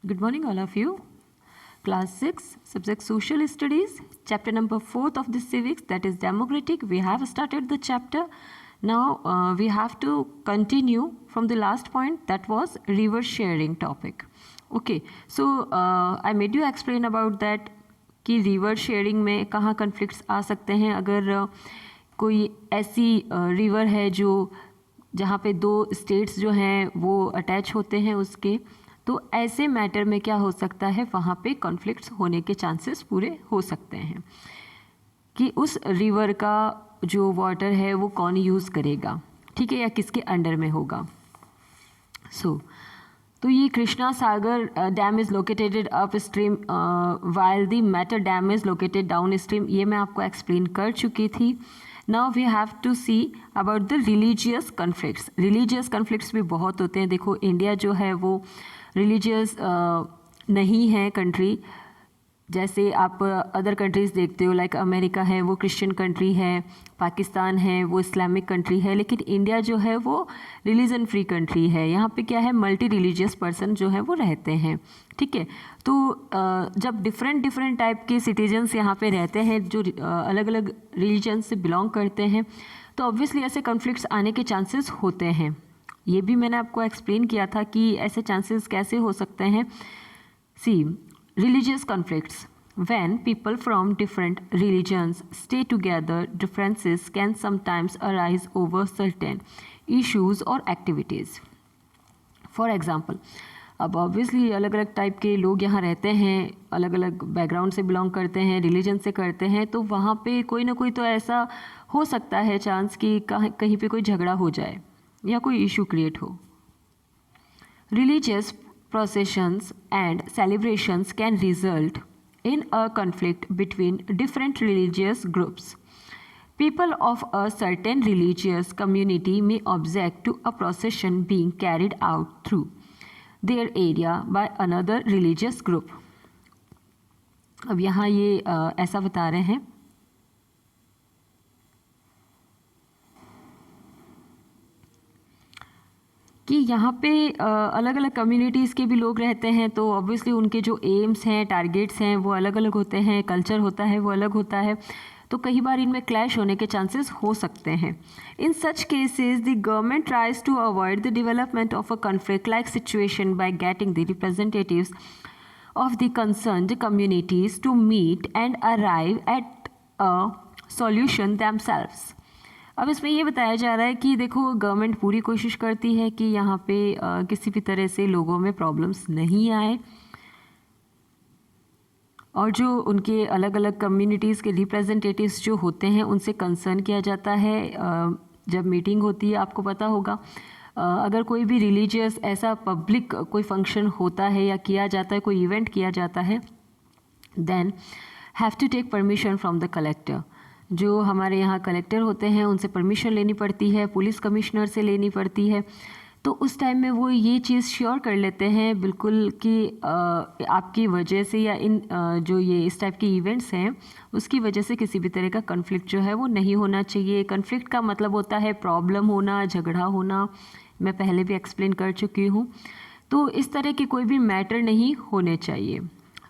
Good morning, all of you. Class 6, subject Social Studies, chapter number 4 of the civics, that is democratic. We have started the chapter. Now we have to continue from the last point, that was river sharing topic. Okay, so I made you explain about that कि river sharing में कहाँ conflicts आ सकते हैं अगर कोई ऐसी river है जो जहाँ पे दो स्टेट्स जो हैं वो अटैच होते हैं उसके, तो ऐसे मैटर में क्या हो सकता है, वहाँ पे कॉन्फ्लिक्ट्स होने के चांसेस पूरे हो सकते हैं कि उस रिवर का जो वाटर है वो कौन यूज़ करेगा, ठीक है, या किसके अंडर में होगा. तो ये Krishna Sagar dam is located upstream while the Mettur dam is located downstream, ये मैं आपको एक्सप्लेन कर चुकी थी. Now we have to see about the religious conflicts. Religious conflicts भी बहुत होते हैं. देखो इंडिया जो है वो रिलीजियस नहीं है कंट्री, जैसे आप अदर कंट्रीज़ देखते हो लाइक अमेरिका है वो क्रिश्चियन कंट्री है, पाकिस्तान है वो इस्लामिक कंट्री है, लेकिन इंडिया जो है वो रिलीजन फ्री कंट्री है. यहाँ पे क्या है, मल्टी रिलीजियस पर्सन जो है वो रहते हैं, ठीक है. तो जब डिफरेंट टाइप के सिटीजन्स यहाँ पे रहते हैं जो अलग अलग रिलीजन से बिलोंग करते हैं, तो ऑब्वियसली ऐसे कॉन्फ्लिक्ट्स आने के चांसेस होते हैं. ये भी मैंने आपको एक्सप्लेन किया था कि ऐसे चांसेस कैसे हो सकते हैं. सी, religious conflicts. When people from different religions stay together, differences can sometimes arise over certain issues or activities. For example, अब ऑब्वियसली अलग अलग टाइप के लोग यहाँ रहते हैं, अलग अलग बैकग्राउंड से बिलोंग करते हैं, रिलीजन से करते हैं, तो वहाँ पे कोई ना कोई तो ऐसा हो सकता है चांस कि कहीं पे कोई झगड़ा हो जाए या कोई इशू क्रिएट हो. Religious processions and celebrations can result in a conflict between different religious groups. People of a certain religious community may object to a procession being carried out through their area by another religious group. अब यहाँ ये ऐसा बता रहे हैं कि यहाँ पे अलग अलग कम्युनिटीज़ के भी लोग रहते हैं, तो ऑब्वियसली उनके जो एम्स हैं, टारगेट्स हैं वो अलग अलग होते हैं, कल्चर होता है वो अलग होता है, तो कई बार इनमें क्लैश होने के चांसेस हो सकते हैं. In such cases the government tries to avoid the development of a conflict like situation by getting the representatives of the concerned communities to meet and arrive at a solution themselves. अब इसमें ये बताया जा रहा है कि देखो government पूरी कोशिश करती है कि यहाँ पे किसी भी तरह से लोगों में प्रॉब्लम्स नहीं आए, और जो उनके अलग अलग कम्युनिटीज़ के रिप्रेजेंटेटिव्स जो होते हैं उनसे कंसर्न किया जाता है. जब मीटिंग होती है आपको पता होगा, अगर कोई भी रिलीजियस ऐसा पब्लिक कोई फंक्शन होता है या किया जाता है, कोई इवेंट किया जाता है, then have to take permission from the collector. जो हमारे यहाँ कलेक्टर होते हैं उनसे परमिशन लेनी पड़ती है, पुलिस कमिश्नर से लेनी पड़ती है. तो उस टाइम में वो ये चीज़ श्योर कर लेते हैं बिल्कुल कि आपकी वजह से या इन जो ये इस टाइप के इवेंट्स हैं उसकी वजह से किसी भी तरह का कन्फ्लिक्ट जो है वो नहीं होना चाहिए. कन्फ्लिक्ट का मतलब होता है प्रॉब्लम होना, झगड़ा होना, मैं पहले भी एक्सप्लेन कर चुकी हूँ. तो इस तरह के कोई भी मैटर नहीं होने चाहिए,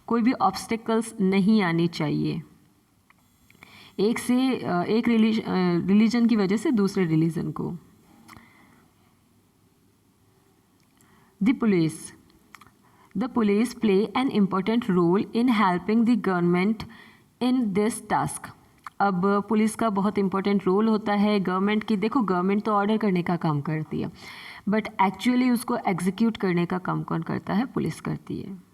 कोई भी ऑब्स्टिकल्स नहीं आनी चाहिए एक रिलीजन की वजह से दूसरे रिलीजन को. The police play an important role in helping the government in this task. अब पुलिस का बहुत इंपॉर्टेंट रोल होता है गवर्नमेंट की. देखो गवर्नमेंट तो ऑर्डर करने का काम करती है, बट एक्चुअली उसको एग्जीक्यूट करने का काम कौन करता है, पुलिस करती है.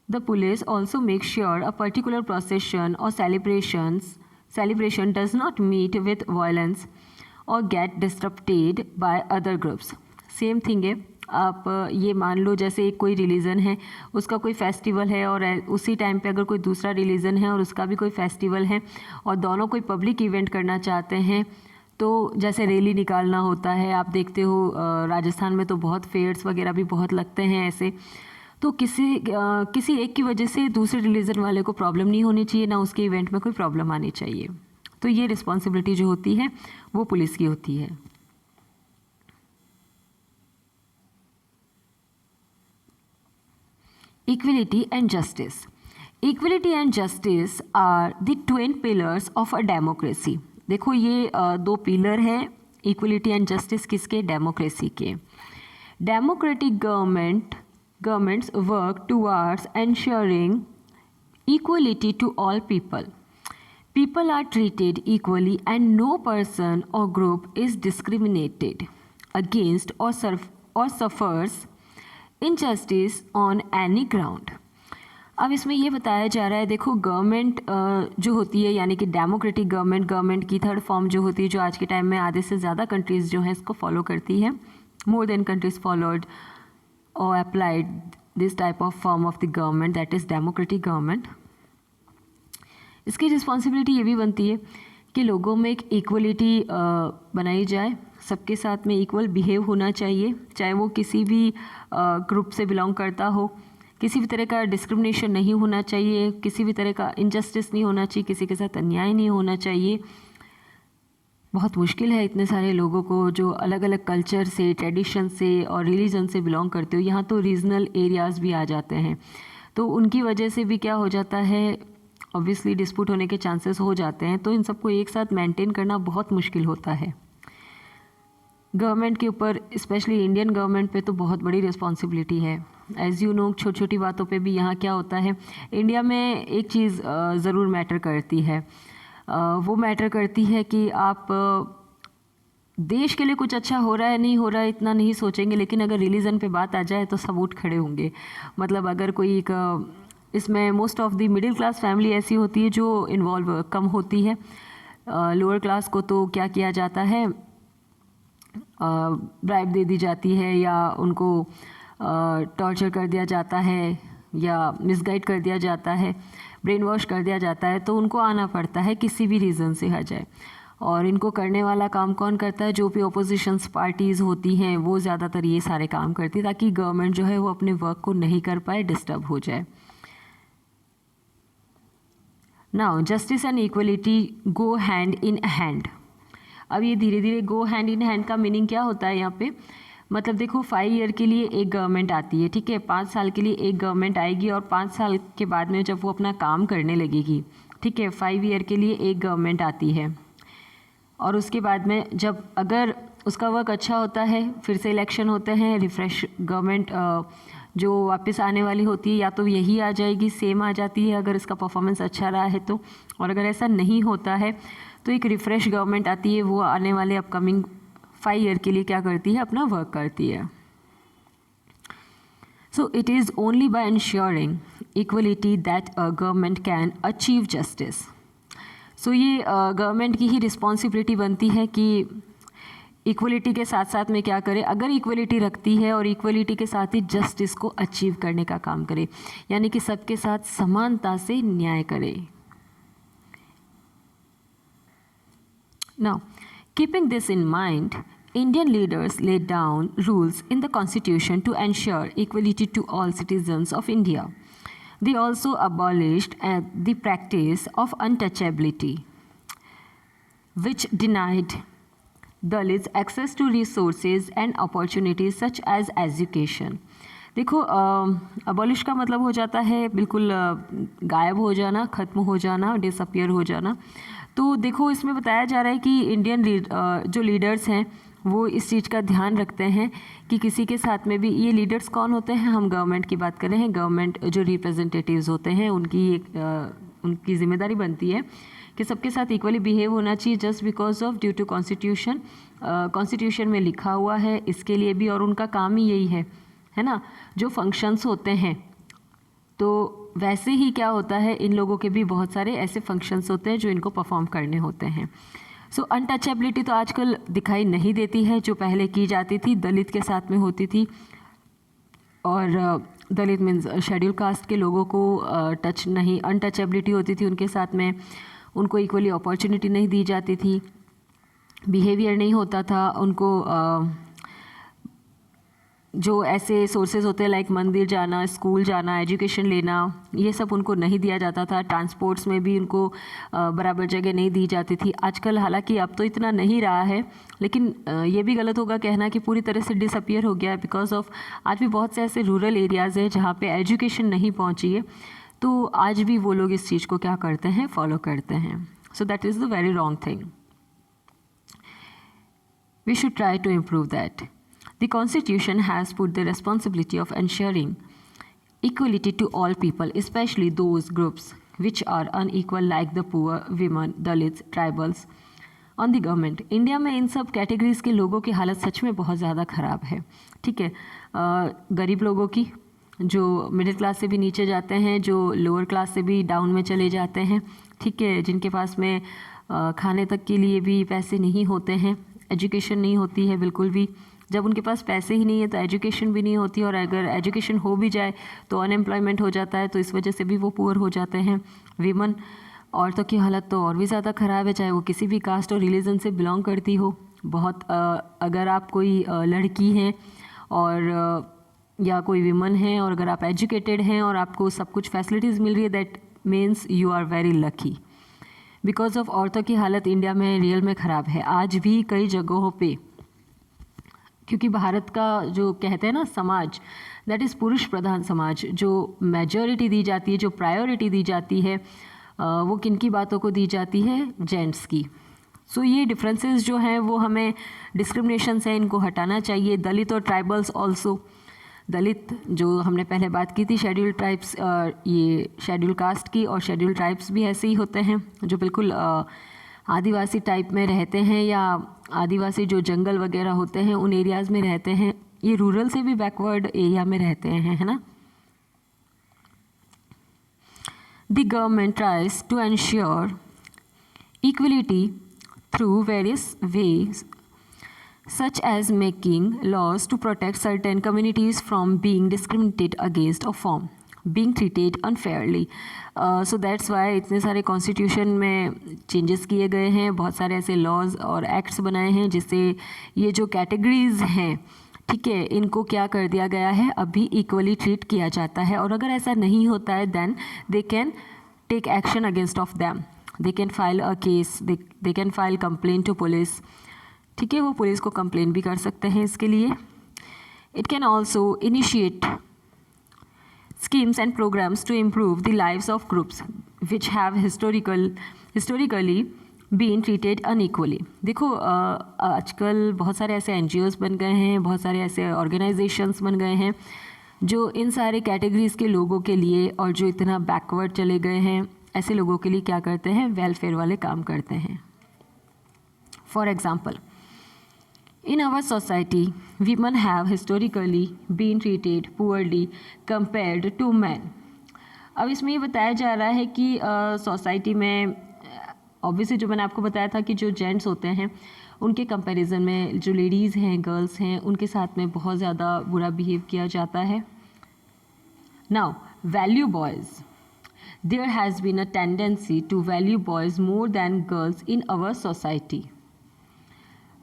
The police also make sure a particular procession or celebration does not meet with violence or get disrupted by other groups. Same thing है. आप ये मान लो जैसे एक कोई रिलीजन है, उसका कोई फेस्टिवल है, और उसी टाइम पे अगर कोई दूसरा रिलीजन है और उसका भी कोई फेस्टिवल है, और दोनों कोई पब्लिक इवेंट करना चाहते हैं, तो जैसे रैली निकालना होता है, आप देखते हो राजस्थान में तो बहुत फेयर्स वगैरह भी बहुत लगते हैं ऐसे. तो किसी एक की वजह से दूसरे रिलीजन वाले को प्रॉब्लम नहीं होनी चाहिए, ना उसके इवेंट में कोई प्रॉब्लम आनी चाहिए. तो ये रिस्पॉन्सिबिलिटी जो होती है वो पुलिस की होती है. Equality and justice. Equality and justice are the twin pillars of a democracy. देखो ये दो पिलर हैं इक्वलिटी एंड जस्टिस किसके, डेमोक्रेसी के. Democratic governments work towards ensuring equality to all people. People are treated equally and no person or group is discriminated against or suffers injustice on any ground. अब इसमें ये बताया जा रहा है, देखो गवर्नमेंट जो होती है यानी कि डेमोक्रेटिक गवर्नमेंट की थर्ड फॉर्म जो होती है, जो आज के टाइम में आधे से ज़्यादा कंट्रीज़ जो हैं इसको फॉलो करती है, मोर देन कंट्रीज़ फॉलोड और applied this type of form of the government, that is democratic government. इसकी रिस्पॉन्सिबिलिटी ये भी बनती है कि लोगों में एक इक्वलिटी बनाई जाए, सबके साथ में इक्वल बिहेव होना चाहिए, चाहे वो किसी भी ग्रुप से बिलोंग करता हो, किसी भी तरह का डिस्क्रिमिनेशन नहीं होना चाहिए, किसी भी तरह का इनजस्टिस नहीं होना चाहिए, किसी के साथ अन्याय नहीं होना चाहिए. बहुत मुश्किल है इतने सारे लोगों को जो अलग अलग कल्चर से, ट्रेडिशन से और रिलीजन से बिलोंग करते हो, यहाँ तो रीजनल एरियाज़ भी आ जाते हैं, तो उनकी वजह से भी क्या हो जाता है, ऑब्वियसली डिस्प्यूट होने के चांसेस हो जाते हैं. तो इन सबको एक साथ मेंटेन करना बहुत मुश्किल होता है. गवर्नमेंट के ऊपर, स्पेशली इंडियन गवर्नमेंट पे तो बहुत बड़ी रिस्पॉन्सिबिलिटी है. एज़ यू नो, छोटी छोटी बातों पे भी यहाँ क्या होता है, इंडिया में एक चीज़ ज़रूर मैटर करती है, वो मैटर करती है कि आप देश के लिए कुछ अच्छा हो रहा है नहीं हो रहा है इतना नहीं सोचेंगे, लेकिन अगर रिलीजन पे बात आ जाए तो सब उठ खड़े होंगे. मतलब अगर कोई एक इसमें most of the middle class family ऐसी होती है जो इन्वॉल्व कम होती है. लोअर क्लास को तो क्या किया जाता है, ब्राइब दे दी जाती है या उनको टॉर्चर कर दिया जाता है या मिसगाइड कर दिया जाता है, ब्रेन वॉश कर दिया जाता है, तो उनको आना पड़ता है किसी भी रीज़न से आ जाए. और इनको करने वाला काम कौन करता है, जो भी अपोजिशंस पार्टीज़ होती हैं वो ज़्यादातर ये सारे काम करती है, ताकि गवर्नमेंट जो है वो अपने वर्क को नहीं कर पाए, डिस्टर्ब हो जाए. Now justice and equality go hand in hand. अब ये धीरे धीरे गो हैंड इन हैंड का मीनिंग क्या होता है यहाँ पे, मतलब देखो 5 ईयर के लिए एक गवर्नमेंट आती है, ठीक है, 5 साल के लिए एक गवर्नमेंट आएगी और 5 साल के बाद में जब वो अपना काम करने लगेगी, ठीक है, 5 ईयर के लिए एक गवर्नमेंट आती है. और उसके बाद में जब अगर उसका वर्क अच्छा होता है, फिर से इलेक्शन होते हैं, रिफ्रेश गवर्नमेंट जो वापस आने वाली होती है, या तो यही आ जाएगी, सेम आ जाती है अगर इसका परफॉर्मेंस अच्छा रहा है तो, और अगर ऐसा नहीं होता है तो एक रिफ्रेश गवर्नमेंट आती है, वो आने वाले अपकमिंग 5 ईयर के लिए क्या करती है, अपना वर्क करती है. So it is only by ensuring equality that a government can achieve justice. So ये गवर्नमेंट की ही रिस्पॉन्सिबिलिटी बनती है कि इक्वलिटी के साथ साथ में क्या करे, अगर इक्वलिटी रखती है और इक्वलिटी के साथ ही जस्टिस को अचीव करने का काम करे, यानी कि सबके साथ समानता से न्याय करे. Now, keeping this in mind, Indian leaders laid down rules in the Constitution to ensure equality to all citizens of India. They also abolished the practice of untouchability, which denied Dalits access to resources and opportunities such as education. देखो abolish का मतलब हो जाता है बिल्कुल गायब हो जाना, ख़त्म हो जाना, डिसअपियर हो जाना. तो देखो इसमें बताया जा रहा है कि इंडियन जो लीडर्स हैं वो इस चीज़ का ध्यान रखते हैं कि किसी के साथ में भी, ये लीडर्स कौन होते हैं, हम गवर्नमेंट की बात कर रहे हैं, गवर्नमेंट जो रिप्रेजेंटेटिव्स होते हैं उनकी जिम्मेदारी बनती है कि सबके साथ इक्वली बिहेव होना चाहिए, just because of due to constitution. Constitution में लिखा हुआ है इसके लिए भी, और उनका काम ही यही है ना. जो फंक्शंस होते हैं तो वैसे ही क्या होता है, इन लोगों के भी बहुत सारे ऐसे फंक्शंस होते हैं जो इनको परफॉर्म करने होते हैं. सो अनटचेबिलिटी तो आजकल दिखाई नहीं देती है, जो पहले की जाती थी दलित के साथ में होती थी, और दलित मीन्स शेड्यूल कास्ट के लोगों को टच नहीं, अनटचेबिलिटी होती थी उनके साथ में, उनको इक्वली अपॉर्चुनिटी नहीं दी जाती थी, बिहेवियर नहीं होता था, उनको जो ऐसे सोर्सेज होते हैं लाइक मंदिर जाना, स्कूल जाना, एजुकेशन लेना, ये सब उनको नहीं दिया जाता था। ट्रांसपोर्ट्स में भी उनको बराबर जगह नहीं दी जाती थी। आजकल हालांकि अब तो इतना नहीं रहा है, लेकिन ये भी गलत होगा कहना कि पूरी तरह से डिसअपियर हो गया है, बिकॉज ऑफ आज भी बहुत से ऐसे रूरल एरियाज़ हैं जहाँ पे एजुकेशन नहीं पहुँची है। तो आज भी वो लोग इस चीज़ को क्या करते हैं, फॉलो करते हैं। सो that is the very wrong thing. We should try to improve that. The Constitution has put the responsibility of ensuring equality to all people, especially those groups which are unequal like the poor, women, Dalits, tribals, on the government. India में इन सब categories के लोगों की हालत सच में बहुत ज़्यादा ख़राब है। ठीक है, गरीब लोगों की, जो मिडिल क्लास से भी नीचे जाते हैं, जो लोअर क्लास से भी डाउन में चले जाते हैं, ठीक है, जिनके पास में खाने तक के लिए भी पैसे नहीं होते हैं, एजुकेशन नहीं होती है बिल्कुल भी। जब उनके पास पैसे ही नहीं है तो एजुकेशन भी नहीं होती, और अगर एजुकेशन हो भी जाए तो अनएम्प्लॉयमेंट हो जाता है, तो इस वजह से भी वो पुअर हो जाते हैं। वीमन, औरतों की हालत तो और भी ज़्यादा ख़राब है, चाहे वो किसी भी कास्ट और रिलीजन से बिलोंग करती हो। बहुत अगर आप कोई लड़की हैं और या कोई वीमन है और अगर आप एजुकेटेड हैं और आपको सब कुछ फैसिलिटीज़ मिल रही है, that means you are very lucky. Because of औरतों की हालत इंडिया में रियल में ख़राब है आज भी कई जगहों पे, क्योंकि भारत का जो कहते हैं ना समाज, दैट इज़ पुरुष प्रधान समाज। जो मेजॉरिटी दी जाती है, जो प्रायोरिटी दी जाती है, वो किन की बातों को दी जाती है, जेंट्स की। सो ये डिफरेंसेस जो हैं वो हमें डिस्क्रिमिनेशंस हैं, इनको हटाना चाहिए। दलित और ट्राइबल्स ऑल्सो, दलित जो हमने पहले बात की थी, शेड्यूल ट्राइब्स, ये शेड्यूल कास्ट की, और शेड्यूल ट्राइब्स भी ऐसे ही होते हैं जो बिल्कुल आदिवासी टाइप में रहते हैं, या आदिवासी जो जंगल वगैरह होते हैं उन एरियाज़ में रहते हैं। ये रूरल से भी बैकवर्ड एरिया में रहते हैं, है ना। The government tries to ensure equality through various ways, such as making laws to protect certain communities from being discriminated against or from being treated unfairly. So that's why इतने सारे constitution में changes किए गए हैं, बहुत सारे ऐसे laws और एक्ट्स बनाए हैं जिससे ये जो कैटेगरीज़ हैं, ठीक है, इनको क्या कर दिया गया है, अभी इक्वली ट्रीट किया जाता है। और अगर ऐसा नहीं होता है then they can take action against of them, they can file a case, they can file complain to police. ठीक है, वो पुलिस को कंप्लेन भी कर सकते हैं इसके लिए। It can also initiate schemes and programmes to improve the lives of groups which have historically been treated unequally. देखो आजकल बहुत सारे ऐसे NGOs बन गए हैं, बहुत सारे ऐसे ऑर्गेनाइजेशंस बन गए हैं जो इन सारे कैटेगरीज़ के लोगों के लिए, और जो इतना बैकवर्ड चले गए हैं ऐसे लोगों के लिए क्या करते हैं, वेलफेयर वाले काम करते हैं। For example, in our society, women have historically been treated poorly compared to men. अब इसमें ये बताया जा रहा है कि सोसाइटी में ऑब्वियसली जो मैंने आपको बताया था कि जो जेंट्स होते हैं उनके कंपैरिजन में जो लेडीज़ हैं, गर्ल्स हैं, उनके साथ में बहुत ज़्यादा बुरा बिहेव किया जाता है। Now value boys, there has been a tendency to value boys more than girls in our society.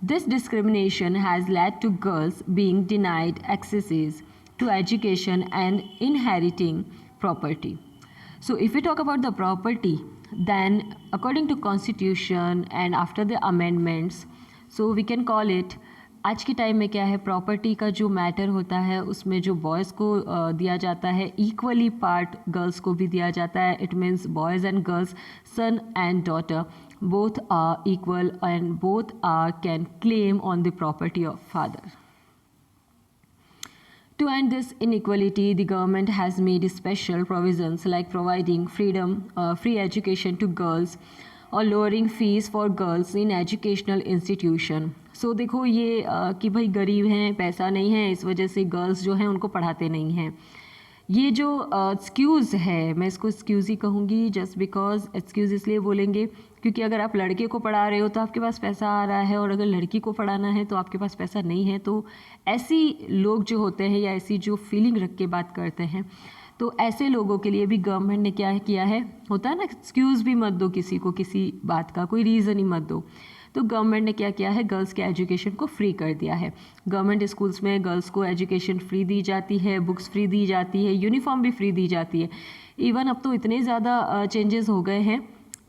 This discrimination has led to girls being denied access to education and inheriting property. So if we talk about the property, then according to Constitution and after the amendments, so we can call it, आज के time में क्या है, property का जो matter होता है उसमें जो बॉयज़ को दिया जाता है, इक्वली पार्ट गर्ल्स को भी दिया जाता है. It means boys and girls, son and daughter, both are equal and both can claim on the property of father. To end this inequality, the government has made special provisions like providing free education to girls or lowering fees for girls in educational institution. So देखो ये कि भाई गरीब हैं, पैसा नहीं है, इस वजह से गर्ल्स जो हैं उनको पढ़ाते नहीं हैं. ये जो एक्सक्यूज़ है, मैं इसको एक्सक्यूज़ ही कहूँगी, जस्ट बिकॉज एक्सक्यूज़ इसलिए बोलेंगे क्योंकि अगर आप लड़के को पढ़ा रहे हो तो आपके पास पैसा आ रहा है, और अगर लड़की को पढ़ाना है तो आपके पास पैसा नहीं है. तो ऐसी लोग जो होते हैं या ऐसी जो फीलिंग रख के बात करते हैं, तो ऐसे लोगों के लिए भी गवर्नमेंट ने क्या किया है, होता है ना, एक्सक्यूज़ भी मत दो किसी को, किसी बात का कोई रीज़न ही मत दो. तो गवर्नमेंट ने क्या किया है, गर्ल्स के एजुकेशन को फ्री कर दिया है। गवर्नमेंट स्कूल्स में गर्ल्स को एजुकेशन फ्री दी जाती है, बुक्स फ्री दी जाती है, यूनिफॉर्म भी फ्री दी जाती है। इवन अब तो इतने ज़्यादा चेंजेस हो गए हैं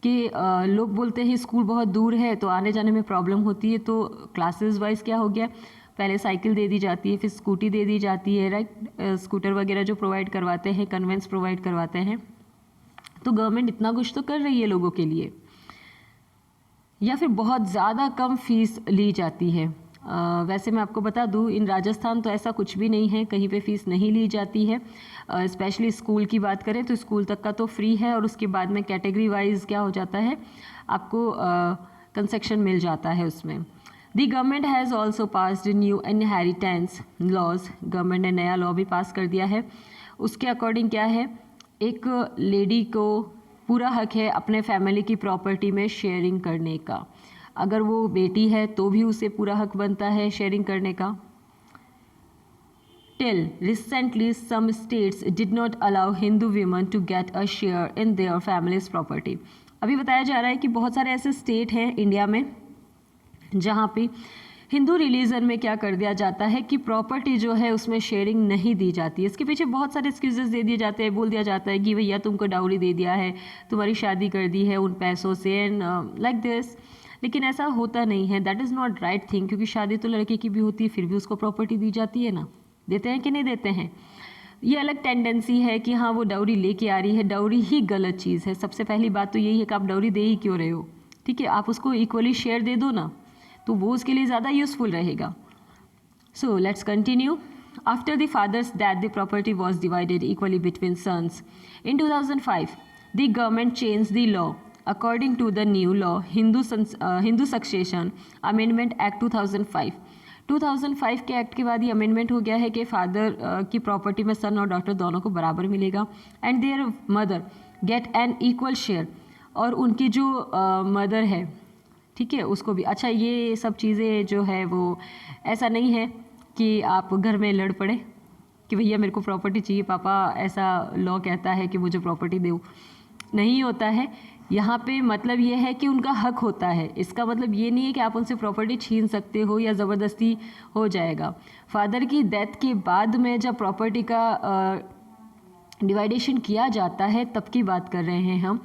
कि लोग बोलते हैं स्कूल बहुत दूर है तो आने जाने में प्रॉब्लम होती है, तो क्लासेस वाइज क्या हो गया, पहले साइकिल दे दी जाती है, फिर स्कूटी दे दी जाती है, राइट, स्कूटर वगैरह जो प्रोवाइड करवाते हैं, कन्वेंस प्रोवाइड करवाते हैं। तो गवर्नमेंट इतना कुछ तो कर रही है लोगों के लिए। या फिर बहुत ज़्यादा कम फीस ली जाती है। वैसे मैं आपको बता दूं, इन राजस्थान तो ऐसा कुछ भी नहीं है, कहीं पे फ़ीस नहीं ली जाती है। स्पेशली स्कूल की बात करें तो स्कूल तक का तो फ्री है, और उसके बाद में कैटेगरी वाइज क्या हो जाता है, आपको कंसेक्शन मिल जाता है उसमें। The government has also passed new inheritance laws, government ने नया लॉ भी पास कर दिया है। उसके अकॉर्डिंग क्या है, एक लेडी को पूरा हक है अपने फैमिली की प्रॉपर्टी में शेयरिंग करने का। अगर वो बेटी है तो भी उसे पूरा हक बनता है शेयरिंग करने का। Till recently some states did not allow Hindu women to get a share in their families property. अभी बताया जा रहा है कि बहुत सारे ऐसे स्टेट हैं इंडिया में जहाँ पे हिंदू रिलीजन में क्या कर दिया जाता है कि प्रॉपर्टी जो है उसमें शेयरिंग नहीं दी जाती है। इसके पीछे बहुत सारे एक्सक्यूजेस दे दिए जाते हैं, बोल दिया जाता है कि भैया तुमको डाउरी दे दिया है, तुम्हारी शादी कर दी है उन पैसों से, एंड लाइक दिस। लेकिन ऐसा होता नहीं है, that is not right thing, क्योंकि शादी तो लड़के की भी होती है, फिर भी उसको प्रॉपर्टी दी जाती है ना, देते हैं कि नहीं देते हैं। ये अलग टेंडेंसी है कि हाँ वो डाउरी लेके आ रही है, डाउरी ही गलत चीज़ है। सबसे पहली बात तो यही है कि आप डाउरी दे ही क्यों रहे हो, ठीक है, आप उसको इक्वली शेयर दे दो ना, तो वो उसके लिए ज़्यादा यूजफुल रहेगा। So let's continue. After the father's death the property was divided equally between sons. In 2005 the government change the law according to the new law Hindu succession amendment act 2005। 2005 के act के बाद ये अमेंडमेंट हो गया है कि father की property में सन और डॉटर दोनों को बराबर मिलेगा, and there mother get an equal share, और उनकी जो मदर है, ठीक है, उसको भी। अच्छा, ये सब चीज़ें जो है वो ऐसा नहीं है कि आप घर में लड़ पड़े कि भैया मेरे को प्रॉपर्टी चाहिए, पापा ऐसा लॉ कहता है कि मुझे प्रॉपर्टी दो, नहीं होता है। यहाँ पे मतलब ये है कि उनका हक होता है। इसका मतलब ये नहीं है कि आप उनसे प्रॉपर्टी छीन सकते हो या ज़बरदस्ती हो जाएगा। फादर की डेथ के बाद में जब प्रॉपर्टी का डिवाइडेशन किया जाता है तब की बात कर रहे हैं हम।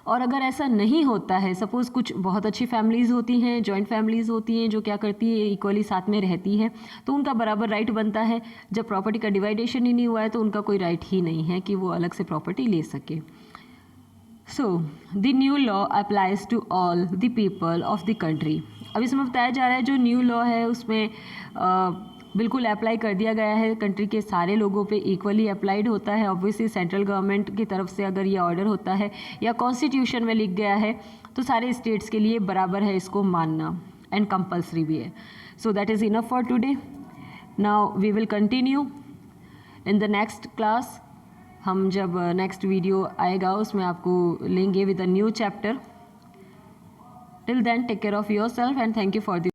और अगर ऐसा नहीं होता है, सपोज़ कुछ बहुत अच्छी फैमिलीज़ होती हैं, जॉइंट फैमिलीज़ होती हैं जो क्या करती है, इक्वली साथ में रहती हैं, तो उनका बराबर राइट बनता है। जब प्रॉपर्टी का डिवाइडेशन ही नहीं हुआ है तो उनका कोई राइट ही नहीं है कि वो अलग से प्रॉपर्टी ले सके। So the new law applies to all the people of the country. अब इसमें बताया जा रहा है जो न्यू लॉ है उसमें बिल्कुल अप्लाई कर दिया गया है, कंट्री के सारे लोगों पे इक्वली अप्लाइड होता है। ऑब्वियसली सेंट्रल गवर्नमेंट की तरफ से अगर ये ऑर्डर होता है या कॉन्स्टिट्यूशन में लिख गया है तो सारे स्टेट्स के लिए बराबर है इसको मानना, एंड कंपल्सरी भी है। So that is enough for today. Now we will continue in the next class. हम जब नेक्स्ट वीडियो आएगा उसमें आपको लेंगे with a new chapter. Till then take care of yourself and thank you for the